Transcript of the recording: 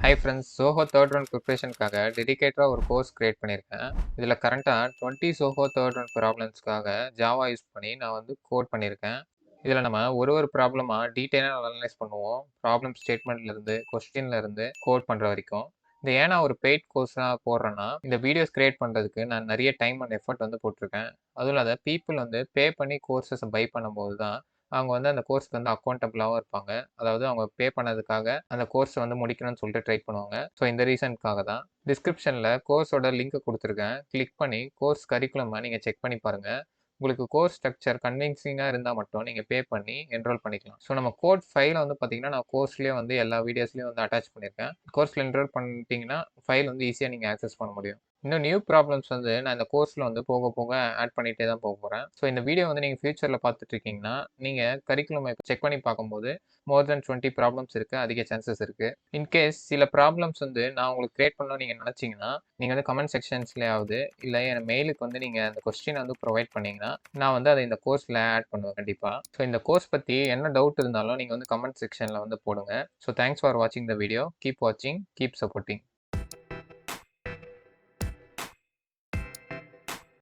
High friends, Zoho third round ப்ரிப்ரேஷனுக்காக டெடிகேட்டடாக ஒரு கோர்ஸ் கிரியேட் பண்ணியிருக்கேன். இதில் கரண்ட்டாக 20 சோஹோ தேர்ட் ரவுண்ட் ப்ராப்ளம்ஸ்க்காக ஜாவா யூஸ் பண்ணி நான் வந்து கோட் பண்ணியிருக்கேன். இதில் நம்ம ஒரு ப்ராப்ளமாக டீட்டெயிலாக அனலைஸ் பண்ணுவோம். ப்ராப்ளம் ஸ்டேட்மெண்ட்லேருந்து கொஸ்டின்லேருந்து கோட் பண்ணுற வரைக்கும். இந்த ஏன் நான் ஒரு பெய்ட் கோர்ஸாக போடுறேன்னா, இந்த வீடியோஸ் கிரியேட் பண்ணுறதுக்கு நான் நிறைய டைம் அண்ட் எஃபர்ட் வந்து போட்டிருக்கேன். அதுவும் இல்லாத பீப்புள் வந்து பே பண்ணி கோர்ஸஸை பை பண்ணும்போது தான் அவங்க வந்து அந்த கோர்ஸ்க்கு வந்து அக்கௌண்டபிளாகவும் இருப்பாங்க. அதாவது அவங்க பே பண்ணதுக்காக அந்த கோர்ஸை வந்து முடிக்கணும்னு சொல்லிட்டு ட்ரை பண்ணுவாங்க. ஸோ இந்த ரீசனுக்காக தான் டிஸ்கிரிப்ஷனில் கோர்ஸோட லிங்க் கொடுத்துருக்கேன். கிளிக் பண்ணி கோர்ஸ் கரிக்குலமை நீங்கள் செக் பண்ணி பாருங்கள். உங்களுக்கு கோர்ஸ் ஸ்ட்ரக்சர் கன்வின்சிங்காக இருந்தால் மட்டும் நீங்கள் பே பண்ணி என்ரோல் பண்ணிக்கலாம். ஸோ நம்ம கோட் ஃபைலை வந்து பார்த்தீங்கன்னா நான் கோர்ஸ்லேயே வந்து எல்லா வீடியோஸ்லேயும் வந்து அட்டாச் பண்ணியிருக்கேன். கோர்ஸில் என்ரோல் பண்ணிட்டீங்கன்னா ஃபைல் வந்து ஈஸியாக நீங்கள் ஆக்சஸ் பண்ண முடியும். இன்னும் நியூ ப்ராப்ளம்ஸ் வந்து நான் இந்த கோர்ஸில் வந்து போக போக ஆட் பண்ணிகிட்டே தான் போக போகிறேன். ஸோ இந்த வீடியோ வந்து நீங்கள் ஃபியூச்சரில் பார்த்துட்டு இருக்கீங்கன்னா நீங்கள் கரிக்குலமை செக் பண்ணி பார்க்கும்போது மோர் தென் 20 ப்ராப்ளம்ஸ் இருக்குது, அதிக சான்சஸ் இருக்குது. இன்கேஸ் சில ப்ராப்ளம்ஸ் வந்து நான் உங்களுக்கு கிரியேட் பண்ணணும்னு நீங்கள் நினச்சிங்கன்னா நீங்கள் வந்து கமெண்ட் செக்ஷன்ஸ்லேயாவது இல்லை என் மெயிலுக்கு வந்து நீங்கள் அந்த கொஸ்டினை வந்து ப்ரொவைட் பண்ணிங்கன்னா நான் வந்து அதை இந்த கோர்ஸில் ஆட் பண்ணுவேன் கண்டிப்பாக. ஸோ இந்த கோர்ஸ் பற்றி என்ன டவுட் இருந்தாலும் நீங்கள் வந்து கமெண்ட் செக்ஷனில் வந்து போடுங்க. ஸோ தேங்க்ஸ் ஃபார் வாட்சிங் த வீடியோ. கீப் வாட்சிங், கீப் சப்போர்ட்டிங்.